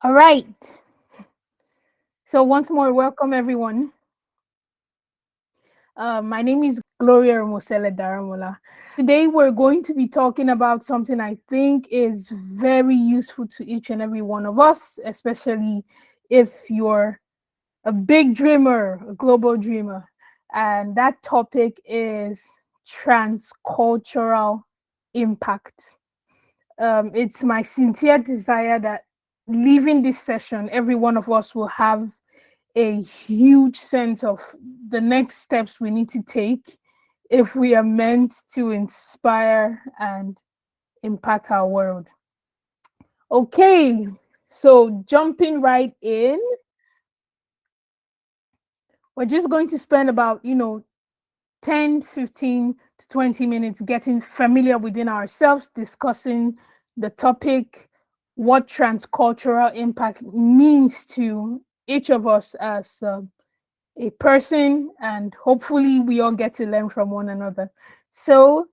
All right. So once more, welcome everyone. My name is Glory Ero Daramola. Today we're going to be talking about something I think is very useful to each and every one of us, especially if you're a big dreamer, a global dreamer. And that topic is transcultural impact. It's my sincere desire that leaving this session, every one of us will have a huge sense of the next steps we need to take if we are meant to inspire and impact our world. Okay, so jumping right in, we're just going to spend about, 10, 15 to 20 minutes getting familiar within ourselves, discussing the topic, what transcultural impact means to each of us as a person, and hopefully we all get to learn from one another. So,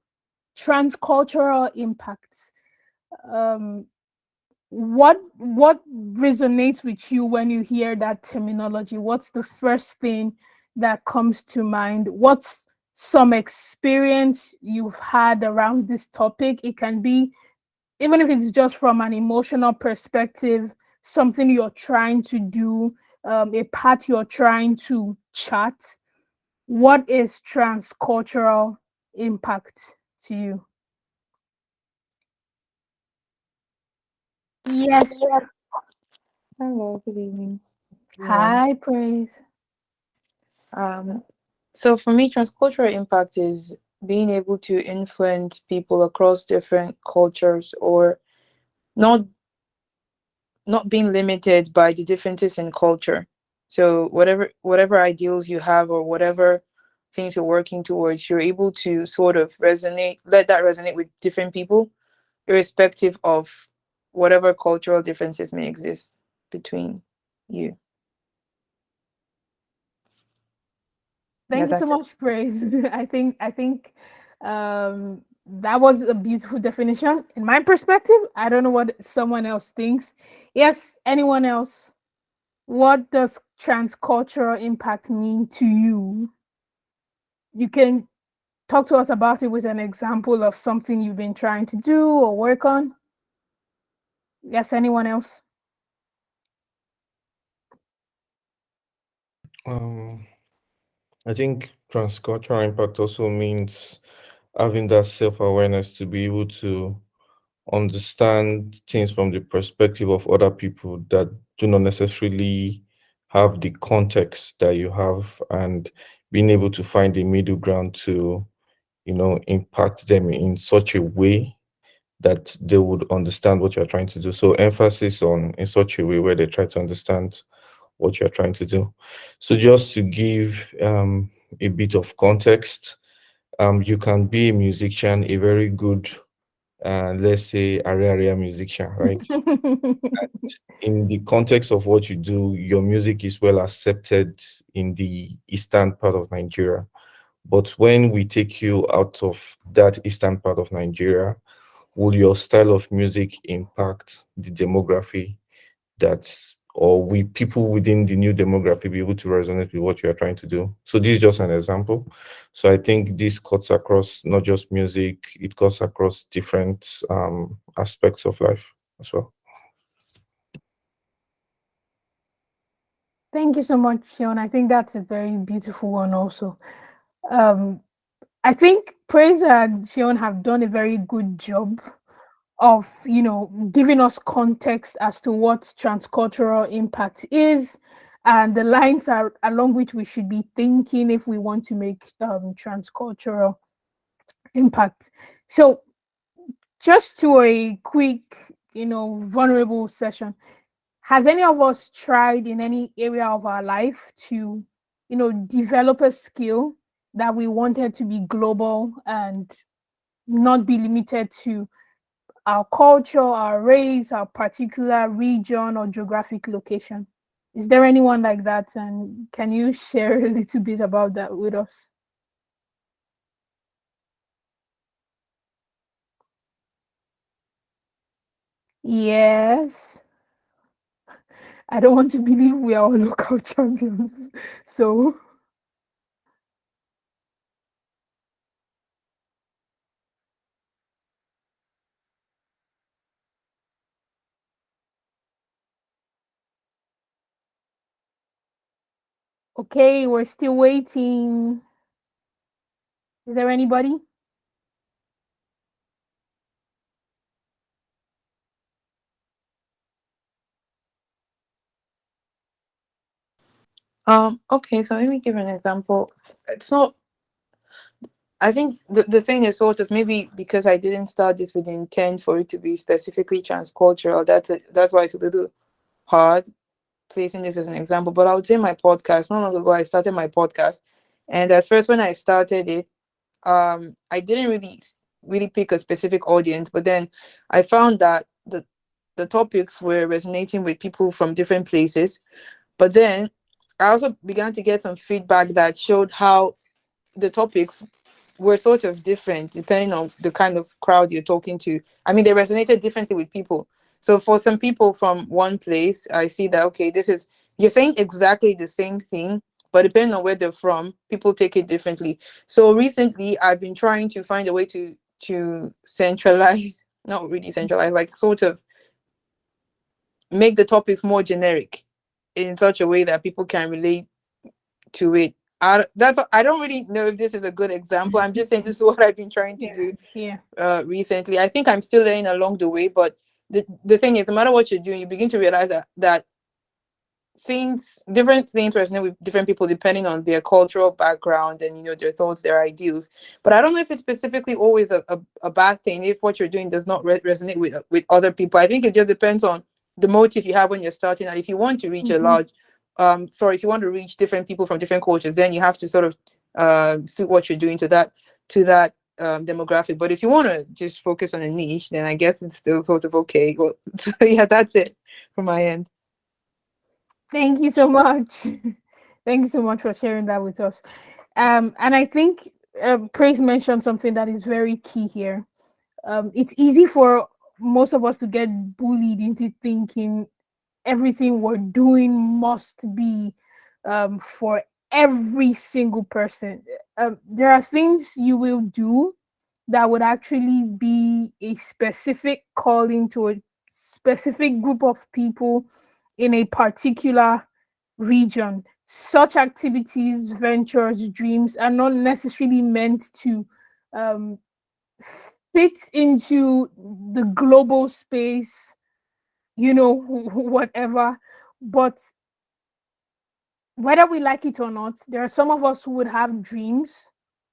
transcultural impacts. Um, what resonates with you when you hear that terminology? What's the first thing that comes to mind? What's some experience you've had around this topic? It can be, even if it's just from an emotional perspective, something you're trying to do, a path you're trying to chart. What is transcultural impact to you? Yes. Hello, good evening, everyone. Hi, Praise. Um, so for me, transcultural impact is being able to influence people across different cultures, or not not being limited by the differences in culture. So whatever ideals you have, or whatever things you're working towards, you're able to sort of let that resonate with different people, irrespective of whatever cultural differences may exist between you. Yeah, Thank you so that's much, Praise. I think that was a beautiful definition. In my perspective, I don't know what someone else thinks. Yes, anyone else? What does transcultural impact mean to you? You can talk to us about it with an example of something you've been trying to do or work on. Yes, anyone else? Um, I think transcultural impact also means having that self-awareness to be able to understand things from the perspective of other people that do not necessarily have the context that you have, and being able to find a middle ground to, impact them in such a way that they would understand what you're trying to do. So emphasis on in such a way where they try to understand what you're trying to do. So just to give a bit of context, you can be a musician, a very good, let's say, area musician, right? In the context of what you do, your music is well accepted in the eastern part of Nigeria. But when we take you out of that eastern part of Nigeria, will your style of music impact the demography that's, or will people within the new demography be able to resonate with what you are trying to do? So this is just an example. So I think this cuts across not just music, it cuts across different aspects of life as well. Thank you so much, Sean. I think that's a very beautiful one also. Um, I think Praise and Sean have done a very good job of, giving us context as to what transcultural impact is and the lines are along which we should be thinking if we want to make transcultural impact. So just to a quick, vulnerable session, has any of us tried in any area of our life to, develop a skill that we wanted to be global and not be limited to our culture, our race, our particular region or geographic location? Is there anyone like that? And can you share a little bit about that with us? Yes. I don't want to believe we are all local champions. So okay, we're still waiting. Is there anybody? Okay, so let me give an example. It's not, I think the thing is sort of maybe because I didn't start this with the intent for it to be specifically transcultural, that's why it's a little hard placing this as an example. But I would say my podcast, not long ago, I started my podcast. And at first, when I started it, I didn't really pick a specific audience, but then I found that the topics were resonating with people from different places. But then I also began to get some feedback that showed how the topics were sort of different depending on the kind of crowd you're talking to. I mean, they resonated differently with people. So for some people from one place, I see that, okay, this is, you're saying exactly the same thing, but depending on where they're from, people take it differently. So recently I've been trying to find a way to centralize, not really centralize, like sort of make the topics more generic in such a way that people can relate to it. I don't really know if this is a good example. I'm just saying this is what I've been trying to Yeah, do yeah. recently. I think I'm still learning along the way, but the thing is, no matter what you're doing, you begin to realize that different things resonate with different people depending on their cultural background and their thoughts, their ideals. But I don't know if it's specifically always a bad thing if what you're doing does not resonate with other people. I think it just depends on the motive you have when you're starting, and if you want to reach a Mhm. large sorry, if you want to reach different people from different cultures, then you have to sort of suit what you're doing to that demographic. But if you want to just focus on a niche, then I guess it's still sort of okay. Well, so yeah, that's it from my end. Thank you so much. Thank you so much for sharing that with us. And I think Praise mentioned something that is very key here. It's easy for most of us to get bullied into thinking everything we're doing must be for every single person. There are things you will do that would actually be a specific calling to a specific group of people in a particular region. Such activities, ventures, dreams are not necessarily meant to um, fit into the global space, whatever. But whether we like it or not, there are some of us who would have dreams,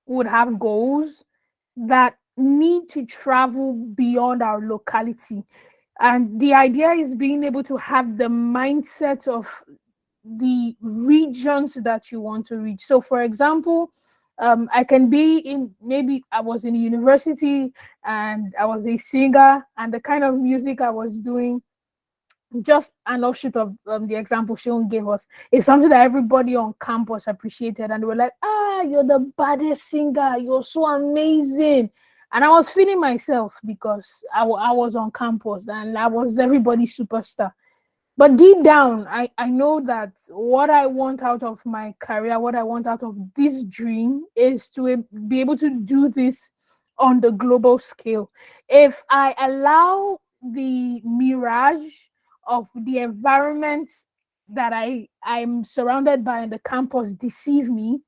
who would have goals that need to travel beyond our locality. And the idea is being able to have the mindset of the regions that you want to reach. So, for example, I can be in, maybe I was in university and I was a singer, and the kind of music I was doing, just an offshoot of the example Sean gave us, is something that everybody on campus appreciated, and they were like, "Ah, you're the baddest singer. You're so amazing." And I was feeling myself because I was on campus and I was everybody's superstar. But deep down, I know that what I want out of my career, what I want out of this dream, is to be able to do this on the global scale. If I allow the mirage of the environment that I'm surrounded by in the campus deceive me,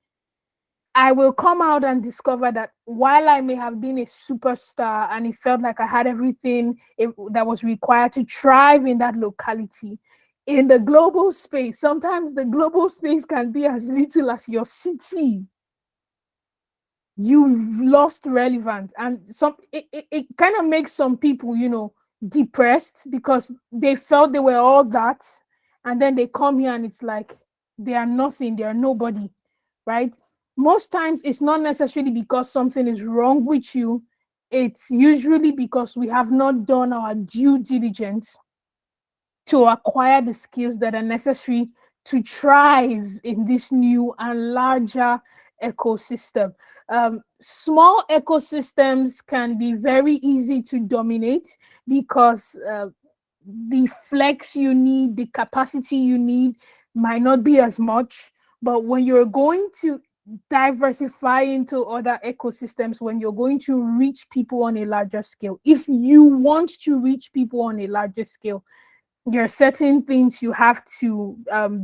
I will come out and discover that while I may have been a superstar and it felt like I had everything that was required to thrive in that locality, in the global space, sometimes the global space can be as little as your city. You've lost relevance, and it kind of makes some people, depressed because they felt they were all that, and then they come here and it's like they are nothing, they are nobody, right? Most times it's not necessarily because something is wrong with you, it's usually because we have not done our due diligence to acquire the skills that are necessary to thrive in this new and larger ecosystem. Small ecosystems can be very easy to dominate because the flex you need, the capacity you need might not be as much. But when you're going to diversify into other ecosystems, when you're going to reach people on a larger scale, if you want to reach people on a larger scale, there are certain things you have to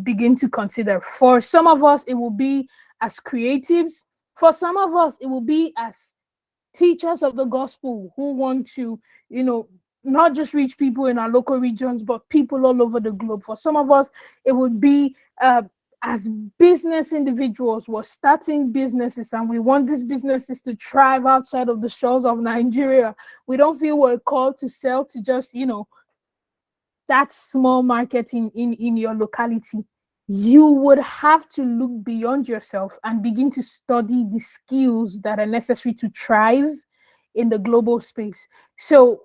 begin to consider. For some of us, it will be as creatives. For some of us, it will be as teachers of the gospel who want to, you know, not just reach people in our local regions, but people all over the globe. For some of us, it would be as business individuals, we're starting businesses and we want these businesses to thrive outside of the shores of Nigeria. We don't feel we're called to sell to just, that small market in your locality. You would have to look beyond yourself and begin to study the skills that are necessary to thrive in the global space. So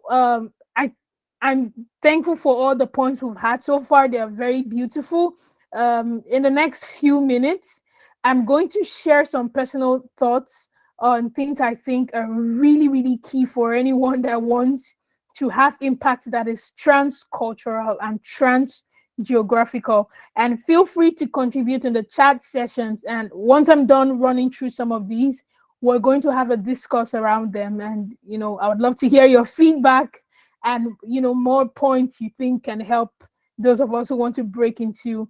I'm thankful for all the points we've had so far. They are very beautiful. In the next few minutes, I'm going to share some personal thoughts on things I think are really, really key for anyone that wants to have impact that is transcultural and trans geographical. And feel free to contribute in the chat sessions. And once I'm done running through some of these, we're going to have a discourse around them. And I would love to hear your feedback and more points you think can help those of us who want to break into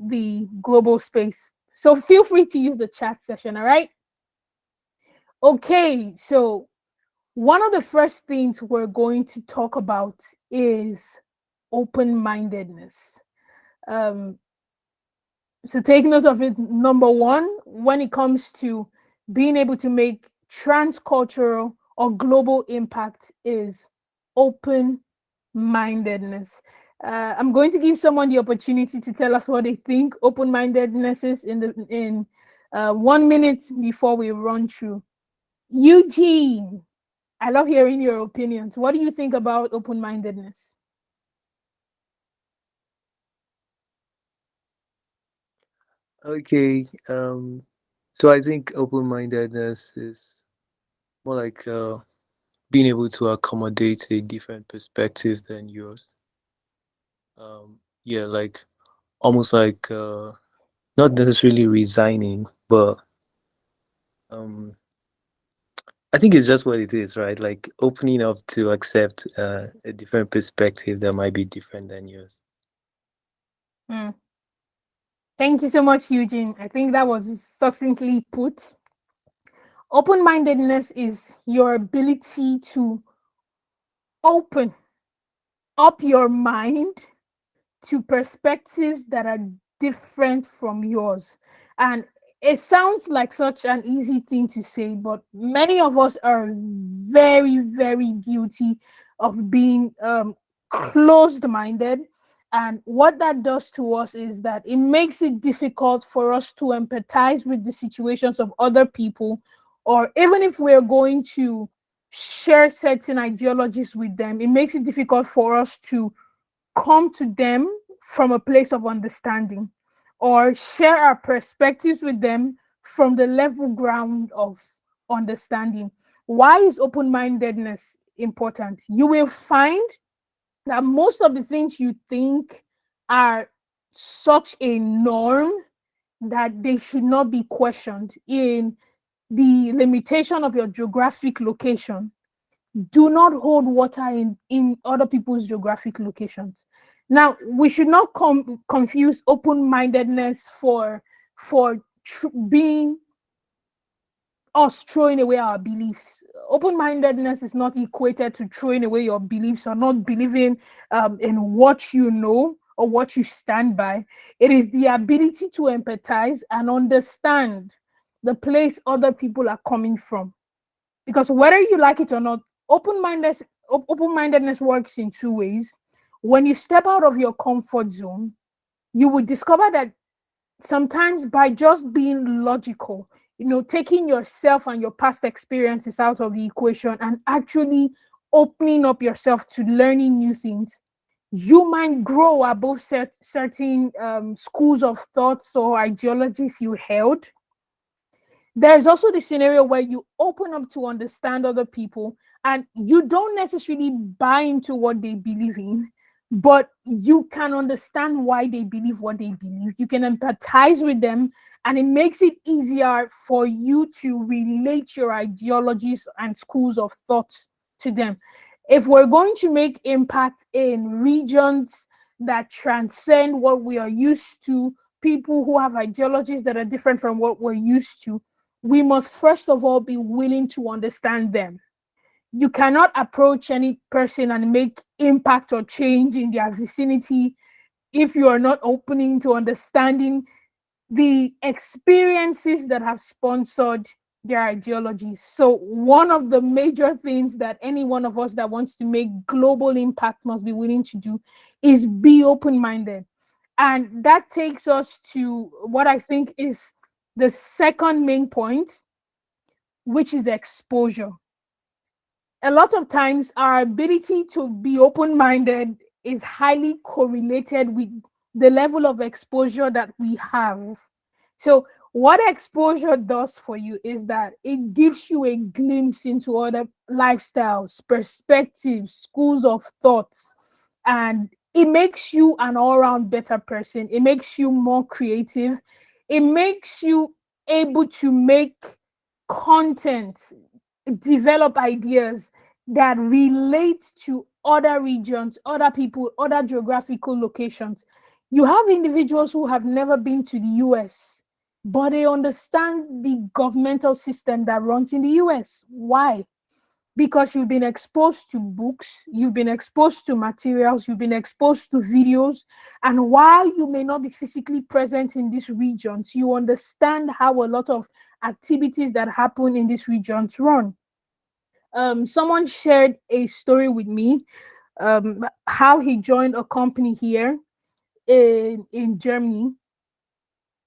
the global space. So feel free to use the chat session. All right. Okay, so one of the first things we're going to talk about is open-mindedness. So take note of it. Number one, when it comes to being able to make transcultural or global impact, is open-mindedness. I'm going to give someone the opportunity to tell us what they think open-mindedness is in 1 minute before we run through. Eugene, I love hearing your opinions. What do you think about open-mindedness? Okay. So I think open-mindedness is more like being able to accommodate a different perspective than yours. Yeah, like almost like not necessarily resigning, but um, I think it's just what it is, right? Like opening up to accept a different perspective that might be different than yours. Hmm. Thank you so much, Eugene. I think that was succinctly put. Open-mindedness is your ability to open up your mind to perspectives that are different from yours. And it sounds like such an easy thing to say, but many of us are very, very guilty of being closed minded. And what that does to us is that it makes it difficult for us to empathize with the situations of other people, or even if we're going to share certain ideologies with them, it makes it difficult for us to come to them from a place of understanding or share our perspectives with them from the level ground of understanding. Why is open-mindedness important? You will find that most of the things you think are such a norm that they should not be questioned in the limitation of your geographic location do not hold water in other people's geographic locations. Now, we should not confuse open-mindedness for being us throwing away our beliefs. Open-mindedness is not equated to throwing away your beliefs or not believing in what you know or what you stand by. It is the ability to empathize and understand the place other people are coming from. Because whether you like it or not, open-mindedness works in two ways. When you step out of your comfort zone, you will discover that sometimes by just being logical, taking yourself and your past experiences out of the equation and actually opening up yourself to learning new things, you might grow above certain schools of thoughts or ideologies you held. There's also the scenario where you open up to understand other people and you don't necessarily buy into what they believe in, but you can understand why they believe what they believe. You can empathize with them, and it makes it easier for you to relate your ideologies and schools of thought to them. If we're going to make impact in regions that transcend what we are used to, people who have ideologies that are different from what we're used to, we must first of all be willing to understand them. You cannot approach any person and make impact or change in their vicinity if you are not opening to understanding the experiences that have sponsored their ideologies. So one of the major things that any one of us that wants to make global impact must be willing to do is be open-minded. And that takes us to what I think is the second main point, which is exposure. A lot of times our ability to be open-minded is highly correlated with the level of exposure that we have. So what exposure does for you is that it gives you a glimpse into other lifestyles, perspectives, schools of thoughts, and it makes you an all-round better person. It makes you more creative. It makes you able to make content, develop ideas that relate to other regions, other people, other geographical locations. You have individuals who have never been to the US, but they understand the governmental system that runs in the US. Why? Because you've been exposed to books, you've been exposed to materials, you've been exposed to videos. And while you may not be physically present in these regions, you understand how a lot of activities that happen in these regions run. Someone shared a story with me, how he joined a company here in Germany.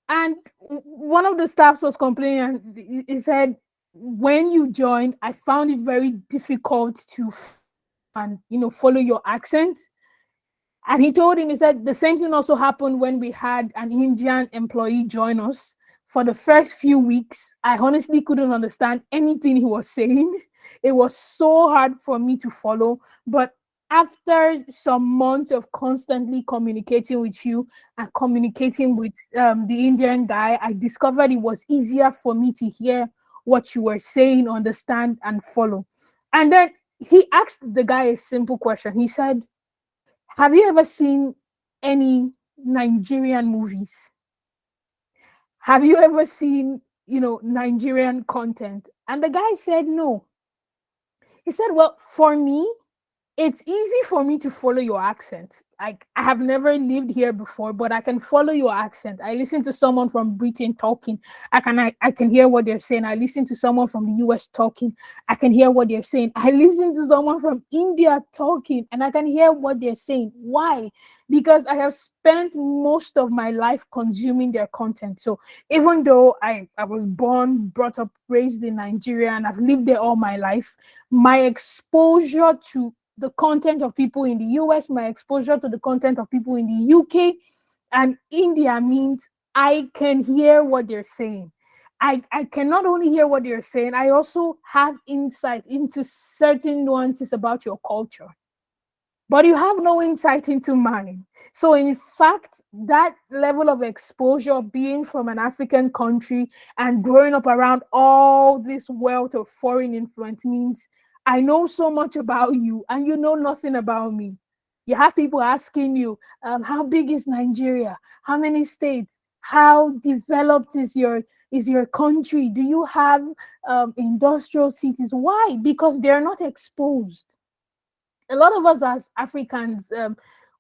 And one of the staffs was complaining, and he said, when you joined, I found it very difficult to and follow your accent. And he told him, he said, the same thing also happened when we had an Indian employee join us. For the first few weeks, I honestly couldn't understand anything he was saying. It was so hard for me to follow. But after some months of constantly communicating with you and communicating with the Indian guy, I discovered it was easier for me to hear what you were saying, understand, and follow. And then he asked the guy a simple question. He said, have you ever seen any Nigerian movies? Have you ever seen, Nigerian content? And the guy said, no. He said, well, for me, it's easy for me to follow your accent. Like, I have never lived here before, but I can follow your accent. I listen to someone from Britain talking. I can hear what they're saying. I listen to someone from the US talking. I can hear what they're saying. I listen to someone from India talking, and I can hear what they're saying. Why? Because I have spent most of my life consuming their content. So even though I was born, brought up, raised in Nigeria, and I've lived there all my life, my exposure to the content of people in the US, my exposure to the content of people in the UK and India means I can hear what they're saying. I can not only hear what they're saying, I also have insight into certain nuances about your culture. But you have no insight into mine. So in fact, that level of exposure, being from an African country and growing up around all this wealth of foreign influence means I know so much about you and you know nothing about me. You have people asking you, how big is Nigeria? How many states? How developed is your country? Do you have industrial cities? Why? Because they're not exposed. A lot of us as Africans,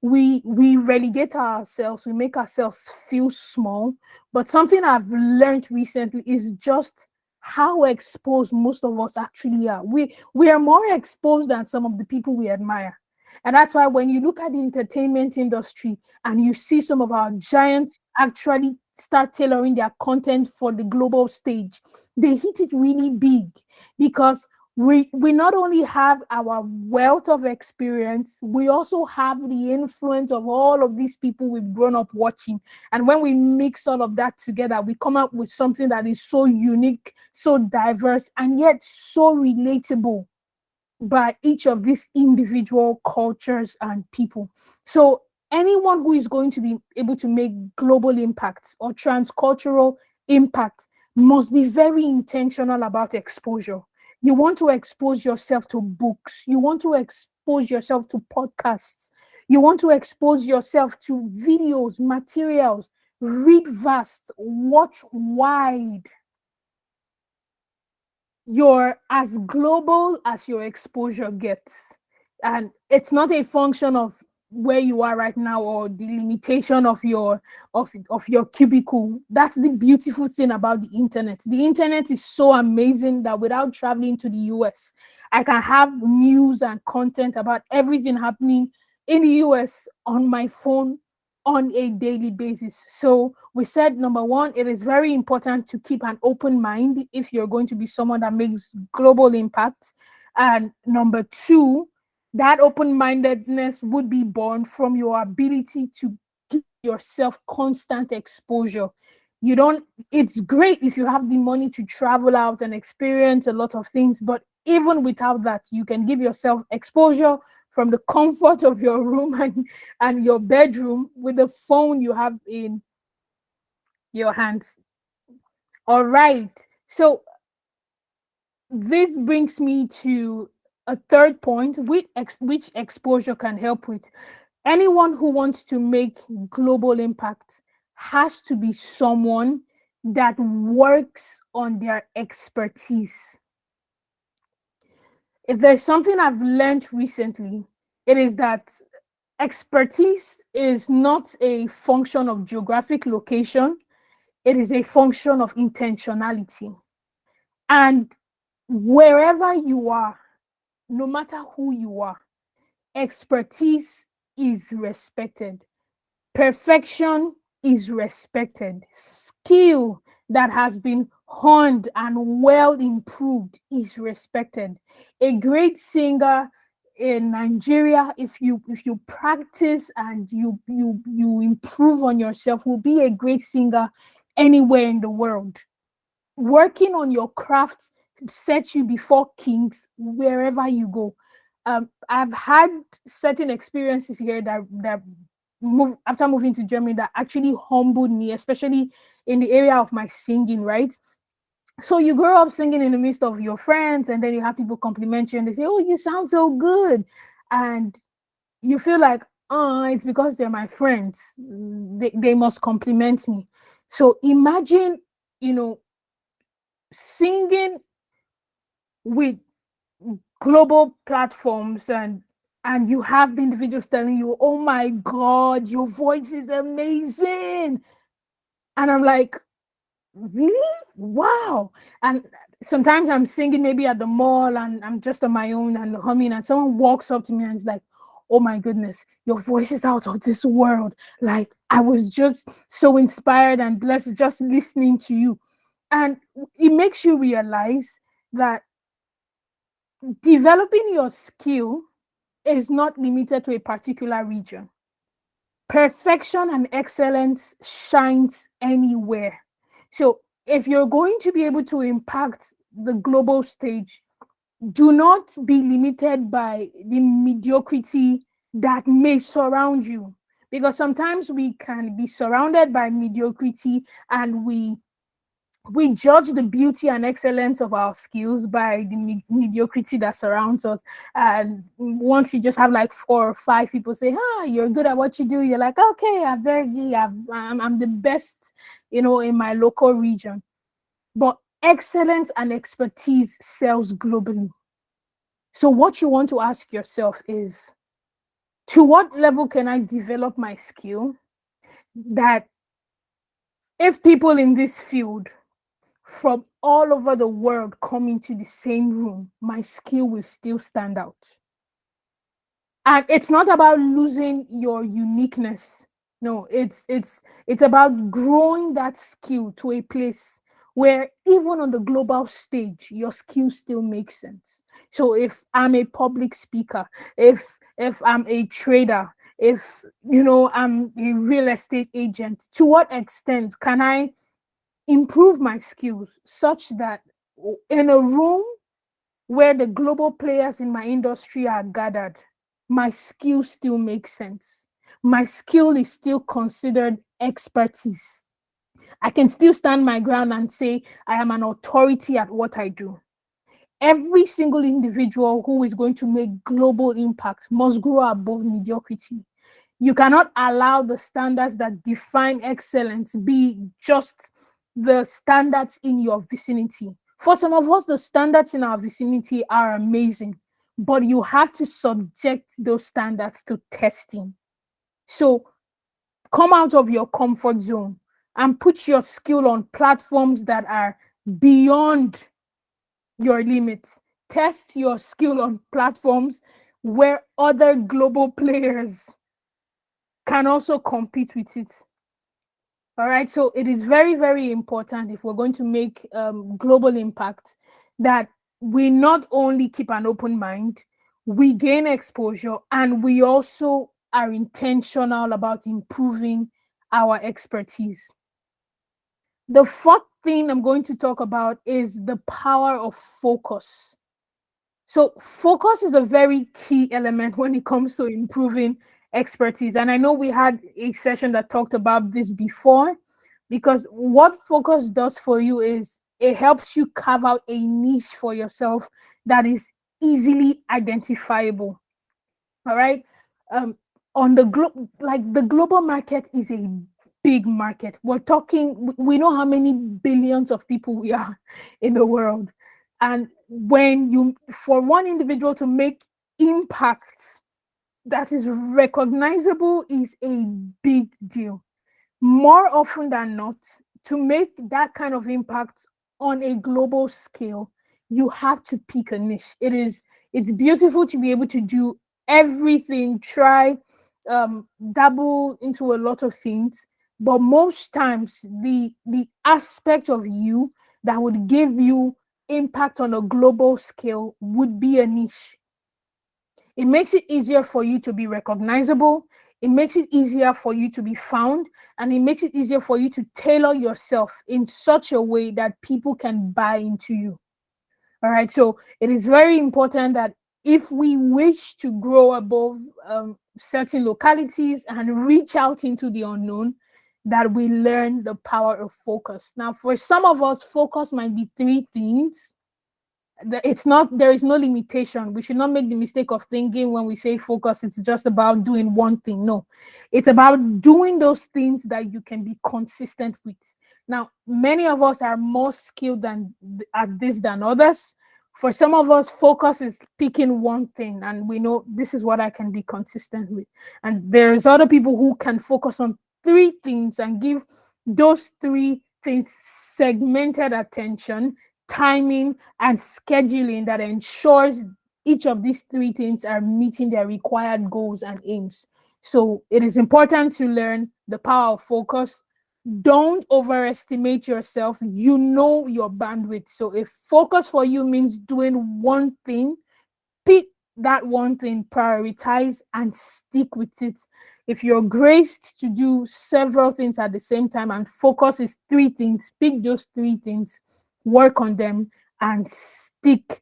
we relegate ourselves, we make ourselves feel small. But something I've learned recently is just how exposed most of us actually are. We are more exposed than some of the people we admire. And that's why when you look at the entertainment industry and you see some of our giants actually start tailoring their content for the global stage, they hit it really big because we not only have our wealth of experience, we also have the influence of all of these people we've grown up watching. And when we mix all of that together, we come up with something that is so unique, so diverse, and yet so relatable. by each of these individual cultures and people. So anyone who is going to be able to make global impact or transcultural impact must be very intentional about exposure. You want to expose yourself to books, you want to expose yourself to podcasts, you want to expose yourself to videos, materials, read vast, watch wide. You're as global as your exposure gets. And it's not a function of where you are right now or the limitation of your cubicle. That's the beautiful thing about the internet. The internet is so amazing that without traveling to the US, I can have news and content about everything happening in the US on my phone on a daily basis. So we said, number one, it is very important to keep an open mind if you're going to be someone that makes global impact. And number two, that open-mindedness would be born from your ability to give yourself constant exposure. You don't, it's great if you have the money to travel out and experience a lot of things, but even without that, you can give yourself exposure from the comfort of your room and your bedroom with the phone you have in your hands. All right. So this brings me to a third point, which exposure can help with. Anyone who wants to make global impact has to be someone that works on their expertise. If there's something I've learned recently, it is that expertise is not a function of geographic location, it is a function of intentionality. And wherever you are, no matter who you are, expertise is respected. Perfection is respected. Skill that has been honed and well improved is respected. A great singer in Nigeria, if you practice and you improve on yourself, will be a great singer anywhere in the world. Working on your craft sets you before kings wherever you go. I've had certain experiences here that after moving to Germany that actually humbled me, especially in the area of my singing, right? So you grow up singing in the midst of your friends, and then you have people compliment you and they say, "Oh, you sound so good." And you feel like, oh, it's because they're my friends. They must compliment me. So imagine, you know, singing with global platforms and you have the individuals telling you, "Oh my God, your voice is amazing." And I'm like, really? Wow. And sometimes I'm singing maybe at the mall and I'm just on my own and humming, and someone walks up to me and is like, "Oh my goodness, your voice is out of this world. Like, I was just so inspired and blessed just listening to you." And it makes you realize that developing your skill is not limited to a particular region. Perfection and excellence shines anywhere. So if you're going to be able to impact the global stage, do not be limited by the mediocrity that may surround you. Because sometimes we can be surrounded by mediocrity and we judge the beauty and excellence of our skills by the mediocrity that surrounds us. And once you just have like 4 or 5 people say, "Ah, you're good at what you do," you're like, "Okay, I'm the best, in my local region." But excellence and expertise sells globally. So what you want to ask yourself is, to what level can I develop my skill that if people in this field from all over the world come into the same room, my skill will still stand out. And it's not about losing your uniqueness. No, it's about growing that skill to a place where even on the global stage, your skill still makes sense. So if I'm a public speaker, if I'm a trader, if I'm a real estate agent, to what extent can I improve my skills such that in a room where the global players in my industry are gathered, my skill still makes sense. My skill is still considered expertise. I can still stand my ground and say I am an authority at what I do. Every single individual who is going to make global impact must grow above mediocrity. You cannot allow the standards that define excellence be just the standards in your vicinity. For some of us, the standards in our vicinity are amazing, but you have to subject those standards to testing. So come out of your comfort zone and put your skill on platforms that are beyond your limits. Test your skill on platforms where other global players can also compete with it. All right. So it is very, very important if we're going to make global impact that we not only keep an open mind, we gain exposure, and we also are intentional about improving our expertise. The fourth thing I'm going to talk about is the power of focus. So, focus is a very key element when it comes to improving expertise. And I know we had a session that talked about this before, because what focus does for you is it helps you carve out a niche for yourself that is easily identifiable. All right. Um, on the like the global market is a big market. We're talking, we know how many billions of people we are in the world. And when you, for one individual to make impact that is recognizable is a big deal. More often than not, to make that kind of impact on a global scale, you have to pick a niche. It's beautiful to be able to do everything, try, dabble into a lot of things, but most times the aspect of you that would give you impact on a global scale would be a niche. It makes it easier for you to be recognizable. It makes it easier for you to be found, and it makes it easier for you to tailor yourself in such a way that people can buy into you. All right. So it is very important that if we wish to grow above certain localities and reach out into the unknown, that we learn the power of focus. Now, for some of us, focus might be three things. It's not, there is no limitation. We should not make the mistake of thinking when we say focus it's just about doing one thing. No, it's about doing those things that you can be consistent with. Now, many of us are more skilled than at this than others. For some of us, focus is picking one thing and we know this is what I can be consistent with, and there's other people who can focus on three things and give those three things segmented attention, timing, and scheduling that ensures each of these three things are meeting their required goals and aims. So it is important to learn the power of focus. Don't overestimate yourself. You know your bandwidth. So if focus for you means doing one thing, pick that one thing, prioritize, and stick with it. If you're graced to do several things at the same time and focus is three things, pick those three things, work on them, and stick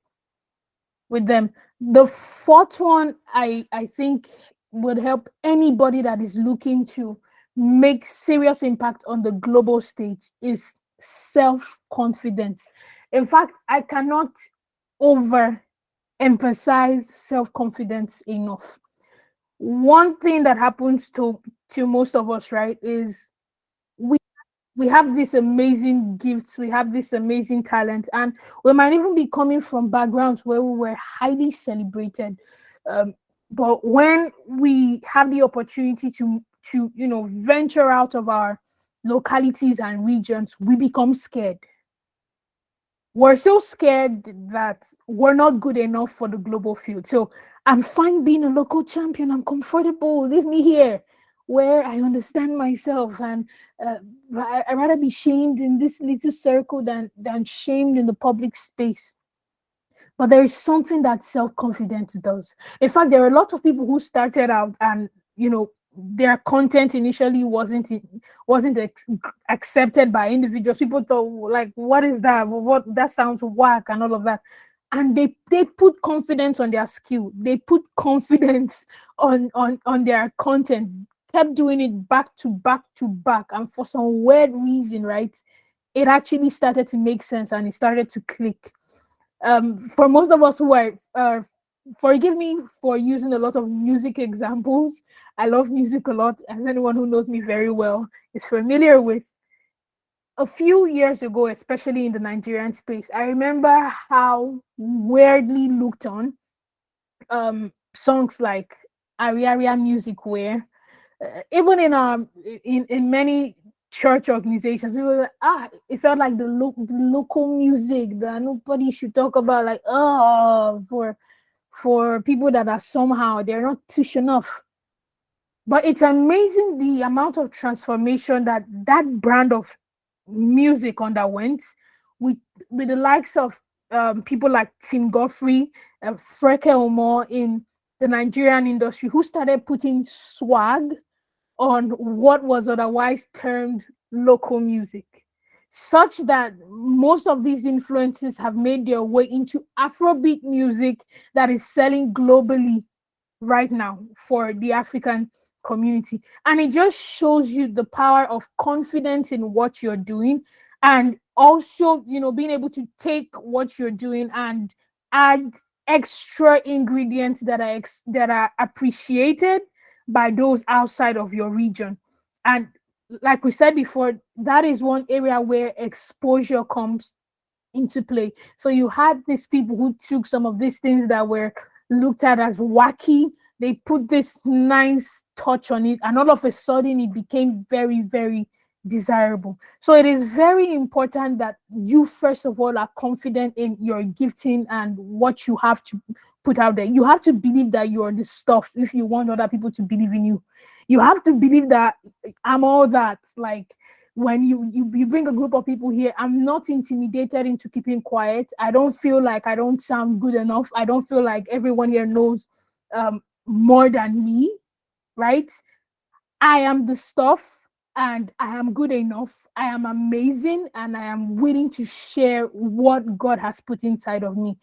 with them. The fourth one, I think, would help anybody that is looking to make serious impact on the global stage is self-confidence. In fact, I cannot overemphasize self-confidence enough. One thing that happens to most of us, right, is we we have these amazing gifts, we have this amazing talent, and we might even be coming from backgrounds where we were highly celebrated. Um, but when we have the opportunity to venture out of our localities and regions, we become scared. We're so scared that we're not good enough for the global field. So I'm fine being a local champion. I'm comfortable. Leave me here where I understand myself. And I'd rather be shamed in this little circle than shamed in the public space. But there is something that self-confidence does. In fact, there are a lot of people who started out and, their content initially wasn't accepted by individuals. People thought, like, what is that? What, that sounds whack and all of that. and they put confidence on their skill, they put confidence on their content, kept doing it back to back to back, and for some weird reason, right, it actually started to make sense and it started to click. For most of us who are forgive me for using a lot of music examples. I love music a lot, as anyone who knows me very well is familiar with. A few years ago, especially in the Nigerian space, I remember how weirdly looked on songs like Ariaria music were. Even in many church organizations, people were like, it felt like the local music that nobody should talk about, like, for people that are somehow they're not tush enough. But it's amazing the amount of transformation that that brand of music underwent with the likes of people like Tim Godfrey and Freke Omo in the Nigerian industry, who started putting swag on what was otherwise termed local music, such that most of these influences have made their way into Afrobeat music that is selling globally right now for the African community. And it just shows you the power of confidence in what you're doing, and also, being able to take what you're doing and add extra ingredients that are appreciated by those outside of your region. And like we said before, that is one area where exposure comes into play. So you had these people who took some of these things that were looked at as wacky, they put this nice touch on it, and all of a sudden it became very, very desirable. So it is very important that you first of all are confident in your gifting and what you have to put out there. You have to believe that you're the stuff if you want other people to believe in you. You have to believe that I'm all that. Like, when you bring a group of people here, I'm not intimidated into keeping quiet. I don't feel like I don't sound good enough. I don't feel like everyone here knows more than me, right? I am the stuff, and I am good enough. I am amazing, and I am willing to share what God has put inside of me.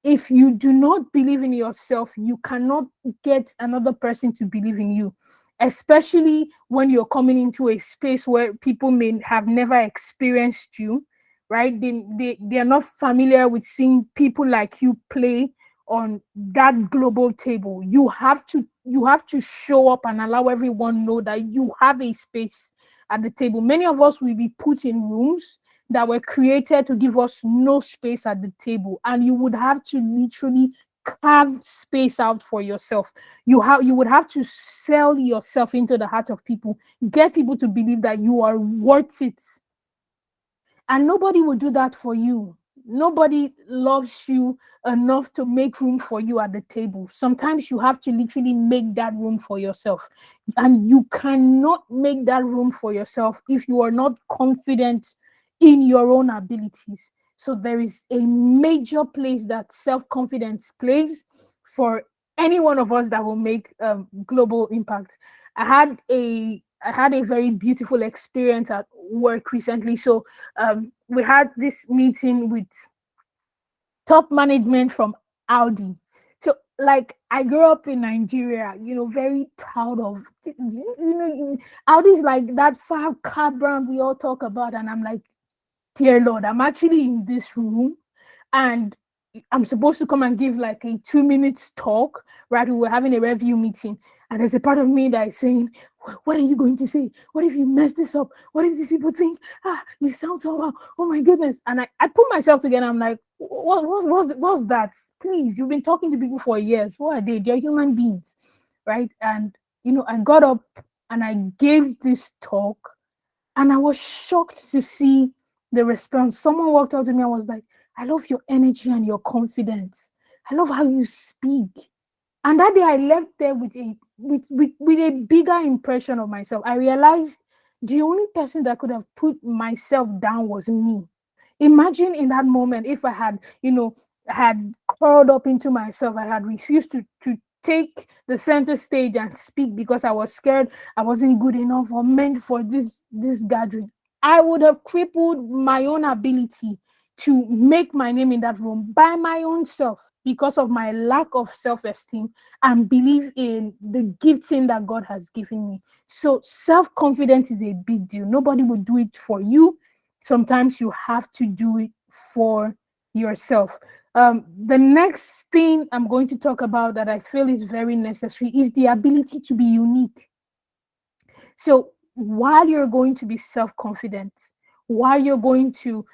If you do not believe in yourself, you cannot get another person to believe in you, especially when you're coming into a space where people may have never experienced you, right? They're not familiar with seeing people like you play on that global table. You have to show up and allow everyone know that you have a space at the table. Many of us will be put in rooms that were created to give us no space at the table, and you would have to literally carve space out for yourself. You would have to sell yourself into the heart of people, get people to believe that you are worth it, and nobody will do that for you. Nobody loves you enough to make room for you at the table. Sometimes you have to literally make that room for yourself, and you cannot make that room for yourself if you are not confident in your own abilities. So there is a major place that self-confidence plays for any one of us that will make global impact. I had a very beautiful experience at work recently. So we had this meeting with top management from Audi. So, like, I grew up in Nigeria, very proud of, Audi's like that far car brand we all talk about. And I'm like, dear Lord, I'm actually in this room, and I'm supposed to come and give like a 2 minutes talk, right? We were having a review meeting, and there's a part of me that is saying, what are you going to say? What if you mess this up? What if these people think, you sound so well? Oh my goodness. And I put myself together. I'm like, what's that? Please, you've been talking to people for years. What are they? They're human beings, right? And, I got up and I gave this talk, and I was shocked to see the response. Someone walked out to me and was like, I love your energy and your confidence. I love how you speak. And that day I left there with a bigger impression of myself. I realized the only person that could have put myself down was me. Imagine in that moment if I had, had curled up into myself, I had refused to take the center stage and speak because I was scared I wasn't good enough or meant for this gathering. I would have crippled my own ability to make my name in that room by my own self because of my lack of self-esteem and believe in the gifting that God has given me. So self-confidence is a big deal. Nobody will do it for you. Sometimes you have to do it for yourself. The next thing I'm going to talk about that I feel is very necessary is the ability to be unique. So while you're going to be self-confident, while you're going to,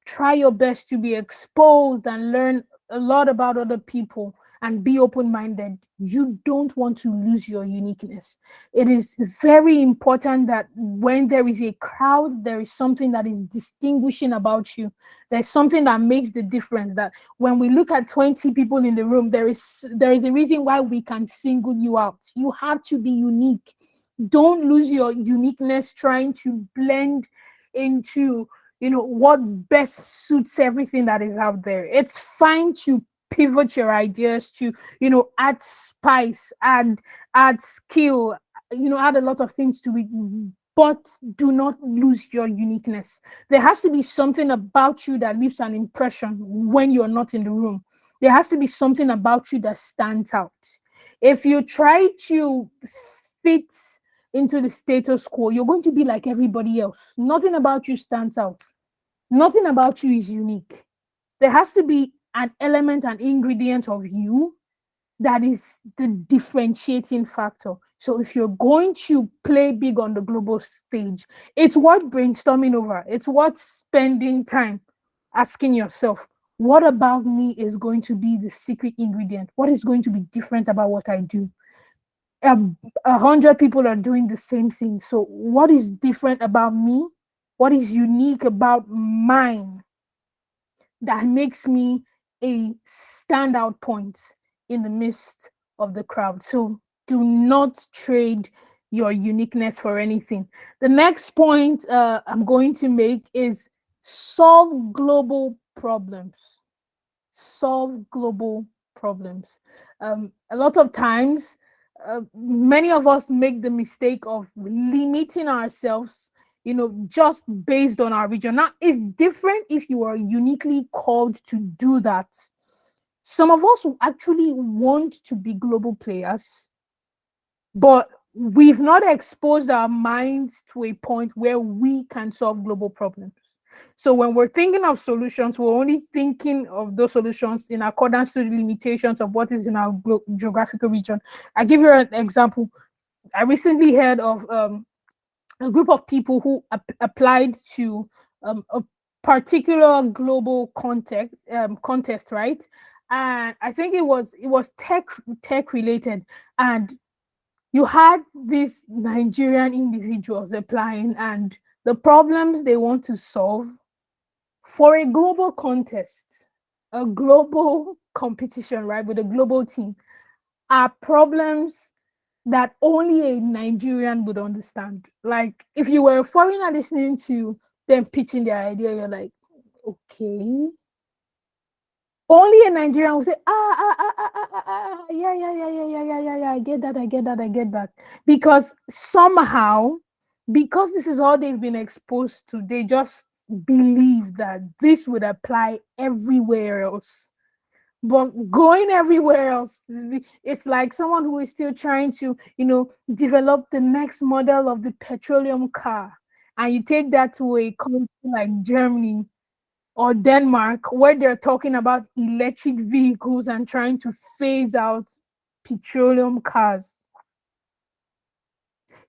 try your best to be exposed and learn a lot about other people and be open-minded, you don't want to lose your uniqueness. It is very important that when there is a crowd, there is something that is distinguishing about you. There's something that makes the difference, that when we look at 20 people in the room, there is a reason why we can single you out. You have to be unique. Don't lose your uniqueness trying to blend into what best suits everything that is out there. It's fine to pivot your ideas to add spice, add skill, add a lot of things to it, but do not lose your uniqueness. There has to be something about you that leaves an impression when you're not in the room. There has to be something about you that stands out. If you try to fit into the status quo, you're going to be like everybody else. Nothing about you stands out. Nothing about you is unique. There has to be an element, an ingredient of you that is the differentiating factor. So if you're going to play big on the global stage, it's worth brainstorming over. It's worth spending time asking yourself, what about me is going to be the secret ingredient? What is going to be different about what I do? 100 people are doing the same thing. So what is different about me? What is unique about mine that makes me a standout point in the midst of the crowd? So do not trade your uniqueness for anything. The next point I'm going to make is solve global problems. Solve global problems. A lot of times, many of us make the mistake of limiting ourselves, just based on our region. Now, it's different if you are uniquely called to do that. Some of us actually want to be global players, but we've not exposed our minds to a point where we can solve global problems. So when we're thinking of solutions, we're only thinking of those solutions in accordance to the limitations of what is in our geographical region. I'll give you an example. I recently heard of a group of people who applied to a particular global contest, right? And I think it was tech related, and you had these Nigerian individuals applying, and the problems they want to solve for a global contest, a global competition, right, with a global team, are problems that only a Nigerian would understand. Like, if you were a foreigner listening to them pitching their idea, you're like, okay. Only a Nigerian will say, yeah, I get that. Because somehow, because this is all they've been exposed to, they just believe that this would apply everywhere else. But going everywhere else, it's like someone who is still trying to, develop the next model of the petroleum car. And you take that to a country like Germany or Denmark, where they're talking about electric vehicles and trying to phase out petroleum cars.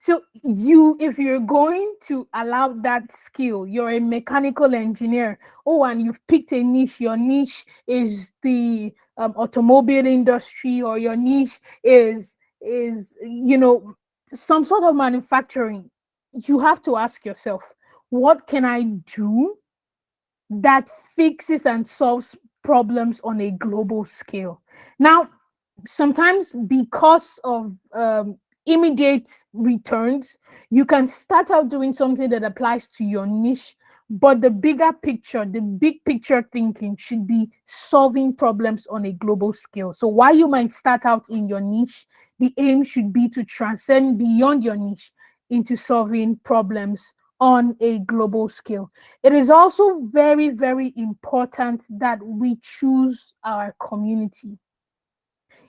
So if you're going to allow that skill, you're a mechanical engineer. Oh, and you've picked a niche. Your niche is the automobile industry, or your niche is some sort of manufacturing. You have to ask yourself, what can I do that fixes and solves problems on a global scale? Now, sometimes because of immediate returns, you can start out doing something that applies to your niche, but the bigger picture, the big picture thinking should be solving problems on a global scale. So while you might start out in your niche, the aim should be to transcend beyond your niche into solving problems on a global scale. It is also very, very important that we choose our community.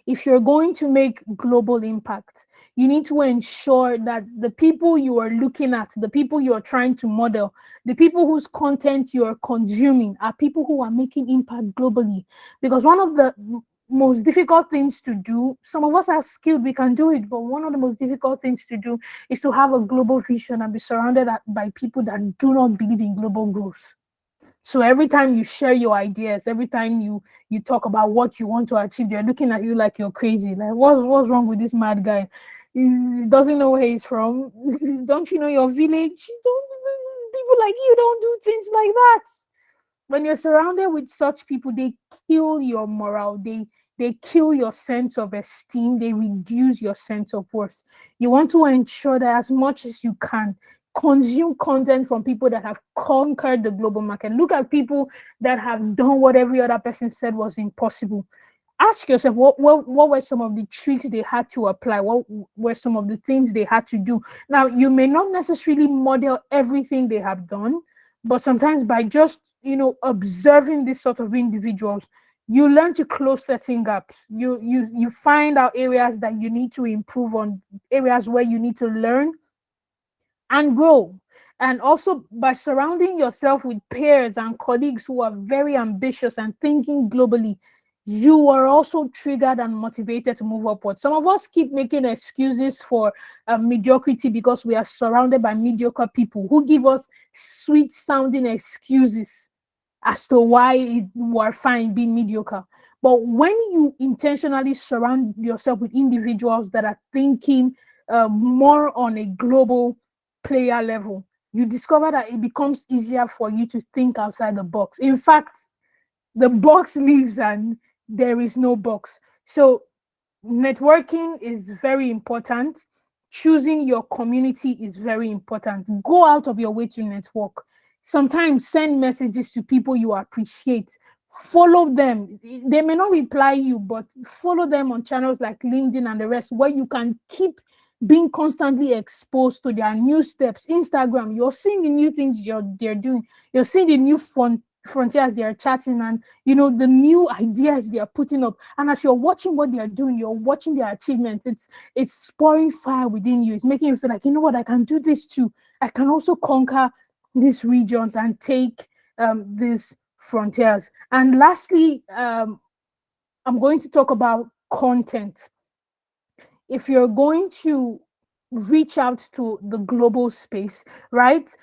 If you're going to make global impact, you need to ensure that the people you are looking at, the people you are trying to model, the people whose content you are consuming are people who are making impact globally. Because one of the most difficult things to do, some of us are skilled, we can do it, but one of the most difficult things to do is to have a global vision and be surrounded by people that do not believe in global growth. So every time you share your ideas, every time you talk about what you want to achieve, they're looking at you like you're crazy. Like, what's wrong with this mad guy? He doesn't know where he's from. Don't you know your village? People like you don't do things like that. When you're surrounded with such people, they kill your morale. They kill your sense of esteem. They reduce your sense of worth. You want to ensure that as much as you can, consume content from people that have conquered the global market. Look at people that have done what every other person said was impossible. Ask yourself what were some of the tricks they had to apply, what were some of the things they had to do. Now, you may not necessarily model everything they have done, but sometimes by just observing this sort of individuals, you learn to close certain gaps. You find out areas that you need to improve on, areas where you need to learn and grow. And also by surrounding yourself with peers and colleagues who are very ambitious and thinking globally, you are also triggered and motivated to move upward. Some of us keep making excuses for mediocrity because we are surrounded by mediocre people who give us sweet sounding excuses as to why we're fine being mediocre. But when you intentionally surround yourself with individuals that are thinking more on a global player level, you discover that it becomes easier for you to think outside the box. In fact, the box leaves and there is no box. So networking is very important. Choosing your community is very important. Go out of your way to network. Sometimes send messages to people you appreciate. Follow them. They may not reply you, but follow them on channels like LinkedIn and the rest, where you can keep being constantly exposed to their new steps. Instagram, you're seeing the new things they're doing. You're seeing the new frontiers they are chatting, and the new ideas they are putting up. And as you're watching what they are doing, you're watching their achievements. It's spurring fire within you. It's making you feel like, you know what, I can do this too. I can also conquer these regions and take these frontiers. And lastly, I'm going to talk about content. If you're going to reach out to the global space, right?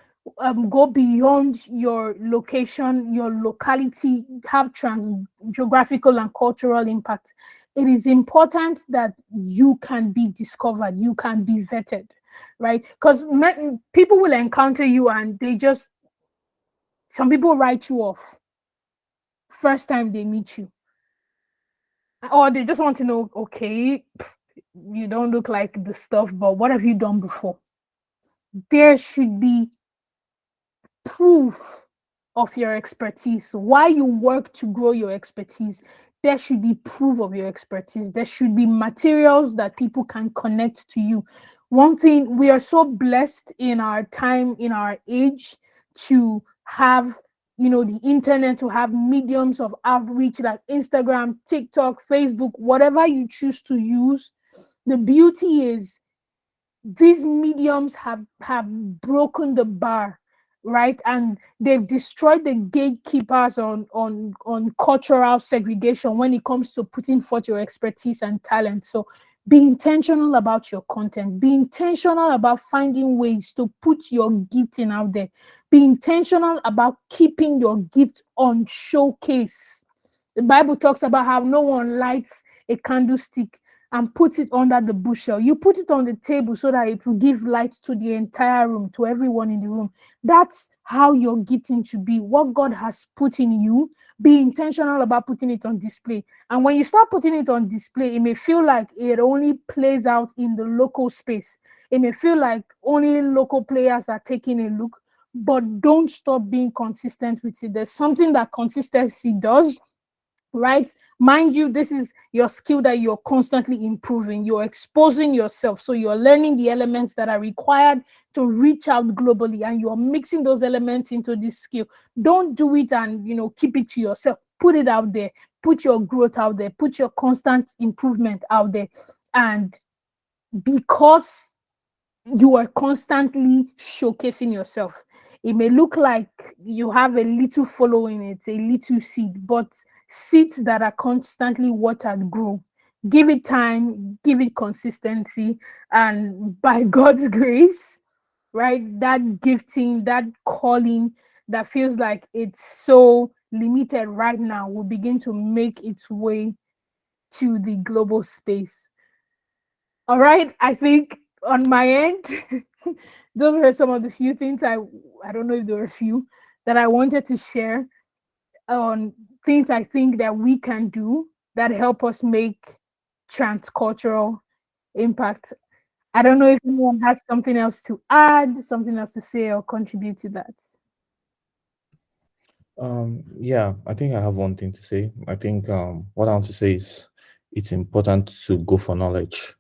Go beyond your location, your locality, have geographical and cultural impact. It is important that you can be discovered, you can be vetted, right? Because people will encounter you and some people write you off first time they meet you. Or they just want to know, okay, you don't look like the stuff, but what have you done before? There should be proof of your expertise, why you work to grow your expertise. There should be proof of your expertise. There should be materials that people can connect to you. One thing, we are so blessed in our time, in our age, to have the internet, to have mediums of outreach like Instagram, TikTok, Facebook, whatever you choose to use. The beauty is these mediums have broken the bar, right? And they've destroyed the gatekeepers on cultural segregation when it comes to putting forth your expertise and talent. So be intentional about your content. Be intentional about finding ways to put your gifting out there. Be intentional about keeping your gift on showcase. The Bible talks about how no one lights a candlestick and puts it under the bushel. You put it on the table so that it will give light to the entire room, to everyone in the room. That's how your gifting should be. What God has put in you, be intentional about putting it on display. And when you start putting it on display, it may feel like it only plays out in the local space. It may feel like only local players are taking a look, but don't stop being consistent with it. There's something that consistency does. right? Mind you, this is your skill that you're constantly improving. You're exposing yourself. So you're learning the elements that are required to reach out globally, and you're mixing those elements into this skill. Don't do it and keep it to yourself. Put it out there. Put your growth out there. Put your constant improvement out there. And because you are constantly showcasing yourself, it may look like you have a little following, it's a little seed, but seeds that are constantly watered grow. Give it time, give it consistency, and by God's grace, right, that gifting, that calling that feels like it's so limited right now will begin to make its way to the global space. All right, I think on my end, those were some of the few things I don't know if there were a few that I wanted to share on things I think that we can do that help us make transcultural impact. I don't know if anyone has something else to add, something else to say or contribute to that. Yeah, I think I have one thing to say. I think what I want to say is it's important to go for knowledge.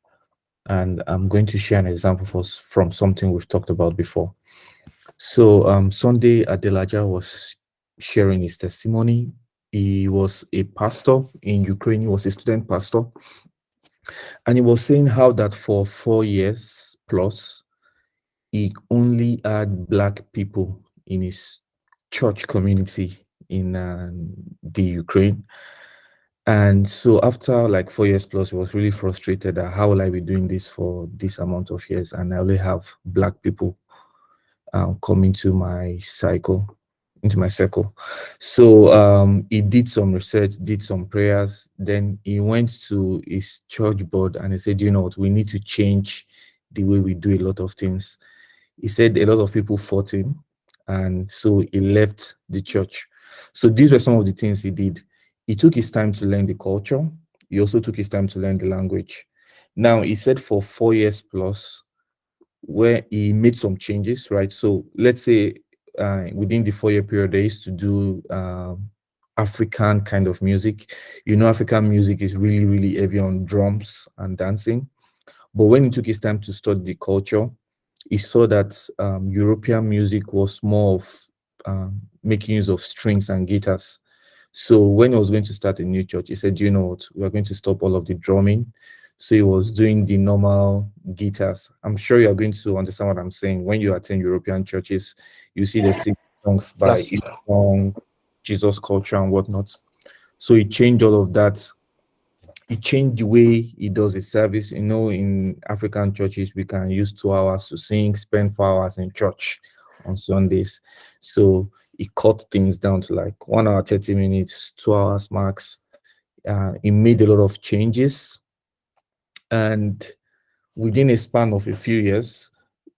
And I'm going to share an example from something we've talked about before. So Sunday Adelaja was sharing his testimony. He was a pastor in Ukraine. He was a student pastor. And he was saying how that for 4 years plus, he only had Black people in his church community in the Ukraine. And so after like 4 years plus, he was really frustrated that how will I be doing this for this amount of years? And I only have Black people come into my circle. So he did some research, did some prayers. Then he went to his church board and he said, you know what, we need to change the way we do a lot of things. He said a lot of people fought him, and so he left the church. So these were some of the things he did. He took his time to learn the culture. He also took his time to learn the language. Now, he said for 4 years plus, where he made some changes, right? So let's say within the 4 year period, they used to do African kind of music. African music is really, really heavy on drums and dancing. But when he took his time to study the culture, he saw that European music was more of making use of strings and guitars. So when he was going to start a new church, he said, you know what, we're going to stop all of the drumming. So he was doing the normal guitars. I'm sure you're going to understand what I'm saying. When you attend European churches, you see the sing songs by song, Jesus culture and whatnot. So he changed all of that. He changed the way he does his service. In African churches, we can use 2 hours to sing, spend 4 hours in church on Sundays. So he cut things down to like 1 hour, 30 minutes, 2 hours max. He made a lot of changes. And within a span of a few years,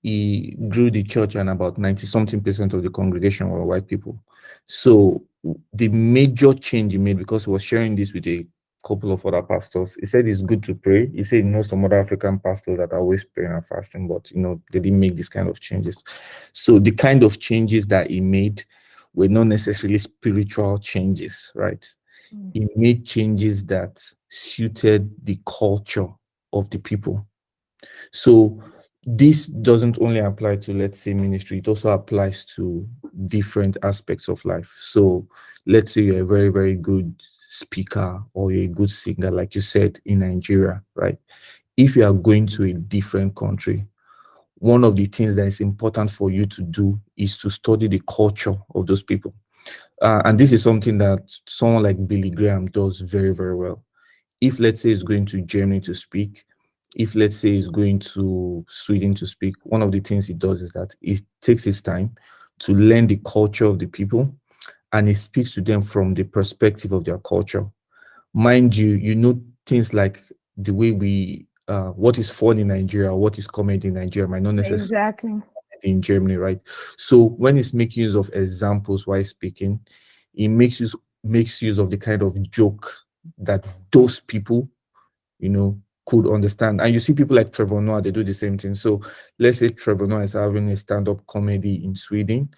he grew the church, and about 90 something percent of the congregation were white people. So the major change he made, because he was sharing this with a couple of other pastors, he said it's good to pray. He said he knows some other African pastors that are always praying and fasting, but they didn't make this kind of changes. So the kind of changes that he made were not necessarily spiritual changes, right? He made changes that suited the culture of the people. So this doesn't only apply to, let's say, ministry, it also applies to different aspects of life. So let's say you're a very, very good speaker or you're a good singer, like you said, in Nigeria, right? If you are going to a different country, one of the things that is important for you to do is to study the culture of those people. And this is something that someone like Billy Graham does very, very well. If, let's say, he's going to Germany to speak, if, let's say, he's going to Sweden to speak, one of the things he does is that he takes his time to learn the culture of the people, and he speaks to them from the perspective of their culture. Mind you, things like the way what is fun in Nigeria, what is comedy in Nigeria might not necessarily Exactly. in Germany, right? So when he's making use of examples while speaking, he makes use of the kind of joke that those people, could understand. And you see people like Trevor Noah, they do the same thing. So let's say Trevor Noah is having a stand-up comedy in Sweden.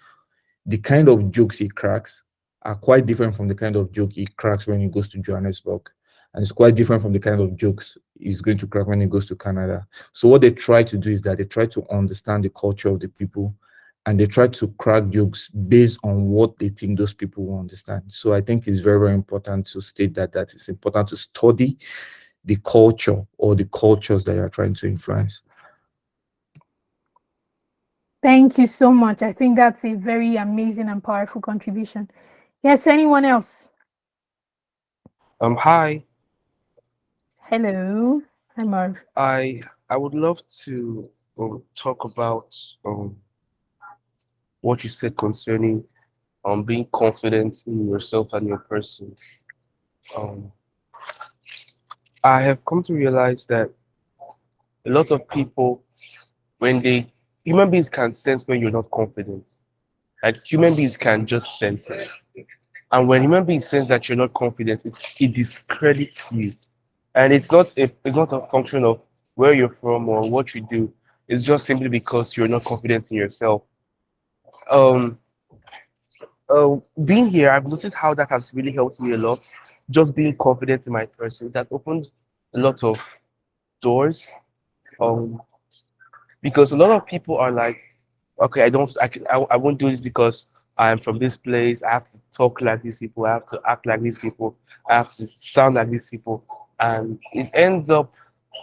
The kind of jokes he cracks are quite different from the kind of joke he cracks when he goes to Johannesburg. And it's quite different from the kind of jokes he's going to crack when he goes to Canada. So what they try to do is that they try to understand the culture of the people, and they try to crack jokes based on what they think those people will understand. So I think it's very, very important to state that it's important to study the culture or the cultures that you're trying to influence. Thank you so much. I think that's a very amazing and powerful contribution. Yes, anyone else? Hi. Hello. Hi, Marv. I would love to talk about what you said concerning being confident in yourself and your person. Um, I have come to realize that a lot of people, when they human beings can sense when you're not confident. Like human beings can just sense it. And when human beings sense that you're not confident, it discredits you. And it's not a function of where you're from or what you do. It's just simply because you're not confident in yourself. Um, Being here, I've noticed how that has really helped me a lot. Just being confident in my person, that opened a lot of doors. Um, because a lot of people are like, okay, I won't do this because I'm from this place. I have to talk like these people. I have to act like these people. I have to sound like these people, and it ends up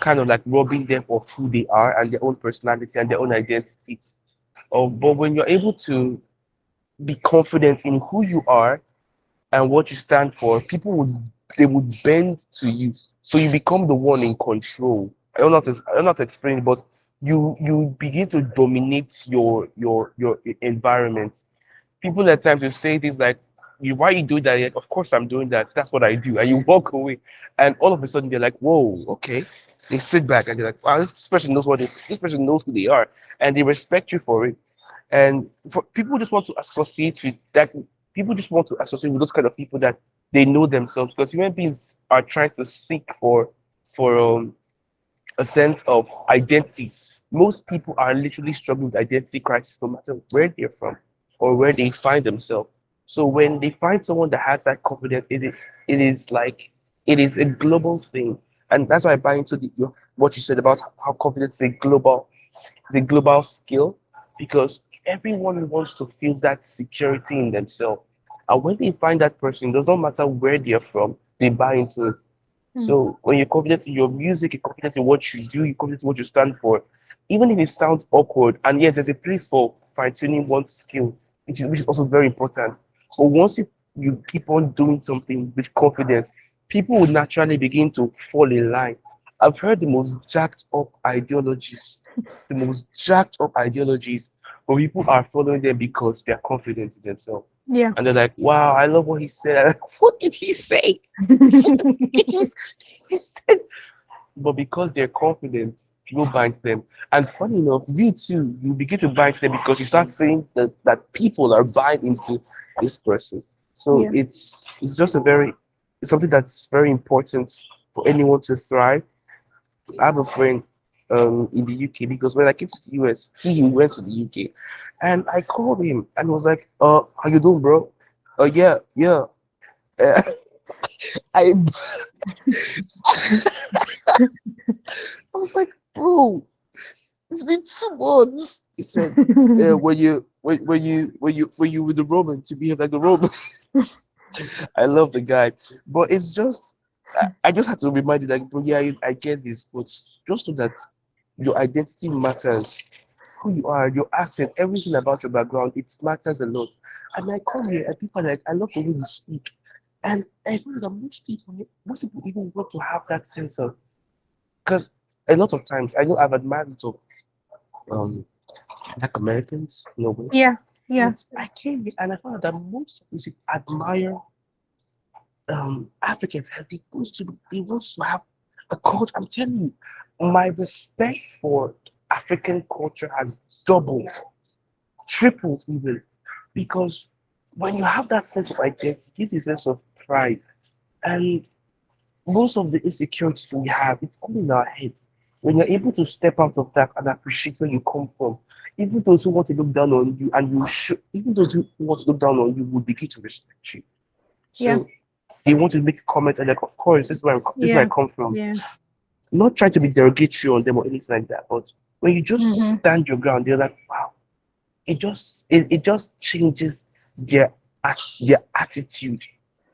kind of like robbing them of who they are and their own personality and their own identity. But when you're able to be confident in who you are and what you stand for, they would bend to you. So you become the one in control. I don't know how to explain it, but you begin to dominate your environment. People at times will say things like, "You why you doing that?" You're like, of course I'm doing that. That's what I do. And you walk away, and all of a sudden they're like, "Whoa, okay." They sit back and they're like, "Wow, this person knows this person knows who they are," and they respect you for it. And for people just want to associate with that. People just want to associate with those kind of people that they know themselves, because human beings are trying to seek for a sense of identity. Most people are literally struggling with identity crisis, no matter where they're from or where they find themselves. So when they find someone that has that confidence, it is like it is a global thing, and that's why I buy into what you said about how confidence is a global skill, because everyone wants to feel that security in themselves, and when they find that person, it does not matter where they're from, they buy into it. Mm. So when you're confident in your music, you're confident in what you do, you're confident in what you stand for, even if it sounds awkward. And yes, there's a place for fine-tuning one's skill, which is also very important. But once you keep on doing something with confidence, people will naturally begin to fall in line. I've heard the most jacked up ideologies, but people are following them because they're confident in themselves. Yeah. And they're like, wow, I love what he said. I'm like, what did he say? He's, he said, but because they're confident, people bind them. And funny enough, you too, you begin to bind them because you start seeing that people are buying into this person. So Yeah. it's just it's something that's very important for anyone to thrive. I have a friend in the UK, because when I came to the US, he went to the UK, and I called him and was like, how you doing, bro? Yeah, yeah. Uh, I I was like, bro, it's been 2 months. He said, when you with the Romans, to behave like the Romans. I love the guy, but it's just I just had to remind you, like, bro, yeah, I get this, but just so that your identity matters, who you are, your accent, everything about your background, it matters a lot. And I come here and people are like, I love the way you speak, and I feel that most people even want to have that sense of, because a lot of times I know I've admired a lot of Black Americans, Yeah. Yeah. but I came here and I found out that most of these people admire Africans, and they want to have a culture. I'm telling you, my respect for African culture has doubled, tripled even, because when you have that sense of identity, it gives you a sense of pride. And most of the insecurities we have, it's all in our head. When you're able to step out of that and appreciate where you come from, even those who want to look down on you, and even those who want to look down on you will begin to respect you. Yeah. So they want to make a comment and like, of course, this is where I Yeah. come from. Yeah. Not trying to be derogatory on them or anything like that, but when you just Mm-hmm. stand your ground, they're like, wow, it just changes their attitude.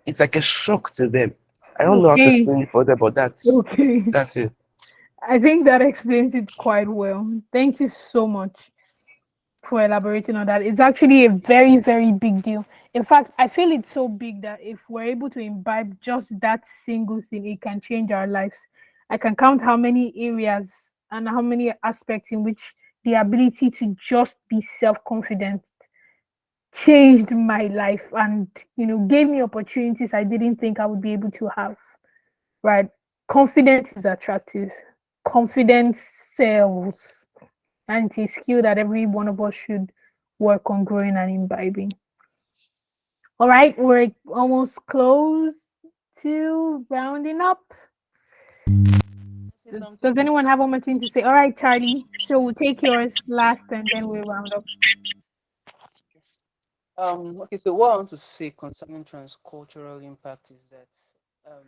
It's like a shock to them. I don't know how to Okay. explain it further, but Okay. that's it. I think that explains it quite well. Thank you so much for elaborating on that. It's actually a very, very big deal. In fact, I feel it's so big that if we're able to imbibe just that single thing, it can change our lives. I can count how many areas and how many aspects in which the ability to just be self-confident changed my life and gave me opportunities I didn't think I would be able to have. Right? Confidence is attractive. Confidence sells, and it's a skill that every one of us should work on growing and imbibing. All right, we're almost close to rounding up. Does anyone have one more thing to say? All right, Charlie. So we'll take yours last and then we'll round up. Okay, so what I want to say concerning transcultural impact is that um,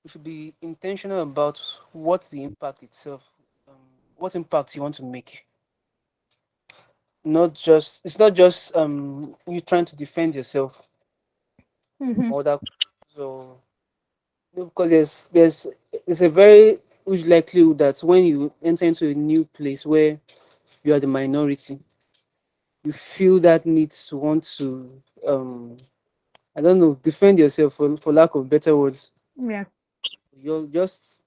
we should be intentional about what's the impact itself, um, what impact you want to make. Not just it's not just you trying to defend yourself Mm-hmm. or that. So because there's a very huge likelihood that when you enter into a new place where you are the minority, you feel that need to want to I don't know, defend yourself for lack of better words. Yeah. You're just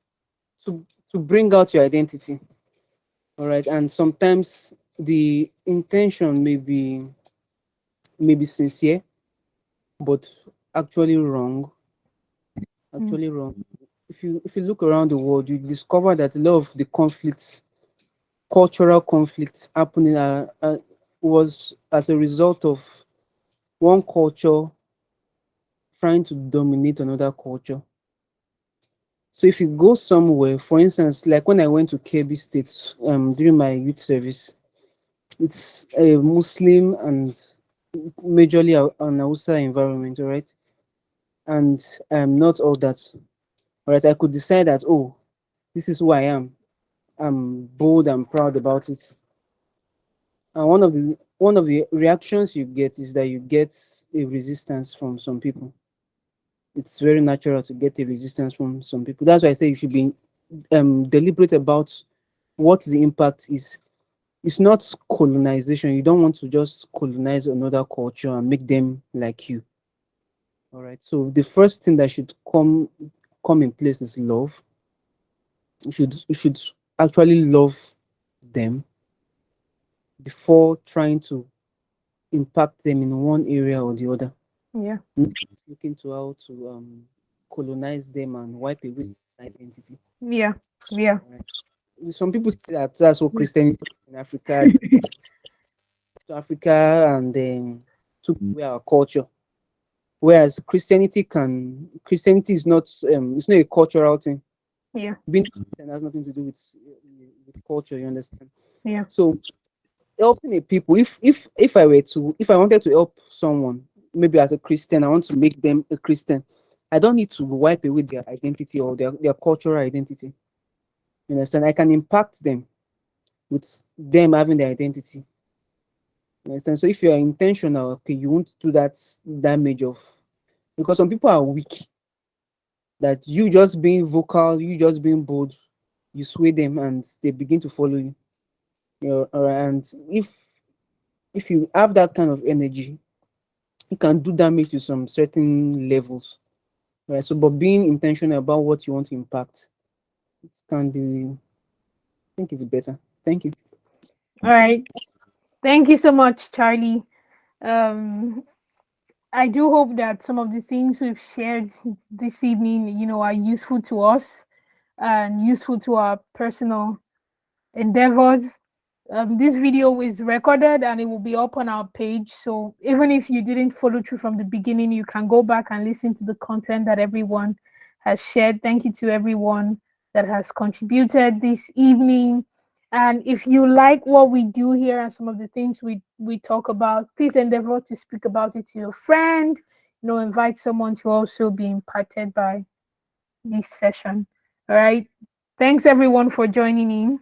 to bring out your identity. All right. And sometimes the intention may be sincere, but actually wrong. Mm. Actually wrong. If you look around the world, you discover that a lot of the conflicts, cultural conflicts happening was as a result of one culture trying to dominate another culture. So if you go somewhere, for instance, like when I went to Kebbi State during my youth service, it's a Muslim and majorly an Hausa environment, all right? And not all that, all right? I could decide that, oh, this is who I am. I'm bold and proud about it. And one of the reactions you get is that you get a resistance from some people. It's very natural to get a resistance from some people. That's why I say you should be deliberate about what the impact is. It's not colonization. You don't want to just colonize another culture and make them like you. All right. So the first thing that should come in place is love. You should actually love them before trying to impact them in one area or the other. Yeah. Not looking to how to colonize them and wipe away their identity. Yeah. Yeah. All right. Some people say that that's what Yeah. Christianity in Africa to Africa and then took away our culture. Whereas Christianity is not it's not a cultural thing. Yeah. Being Christian has nothing to do with culture, you understand? Yeah. So helping a people, if I wanted to help someone, maybe as a Christian, I want to make them a Christian, I don't need to wipe away their identity or their cultural identity. You understand? I can impact them with them having their identity. You understand? So if you are intentional, okay, you won't do that damage of, because some people are weak, that you just being vocal, you just being bold, you sway them and they begin to follow you. You know, and if you have that kind of energy, you can do damage to some certain levels. Right. So but being intentional about what you want to impact, it can be, I think it's better. Thank you. All right. Thank you so much, Charlie. Um, I do hope that some of the things we've shared this evening, are useful to us and useful to our personal endeavors. This video is recorded and it will be up on our page. So even if you didn't follow through from the beginning, you can go back and listen to the content that everyone has shared. Thank you to everyone that has contributed this evening. And if you like what we do here and some of the things we talk about, please endeavor to speak about it to your friend, invite someone to also be impacted by this session. All right. Thanks everyone for joining in.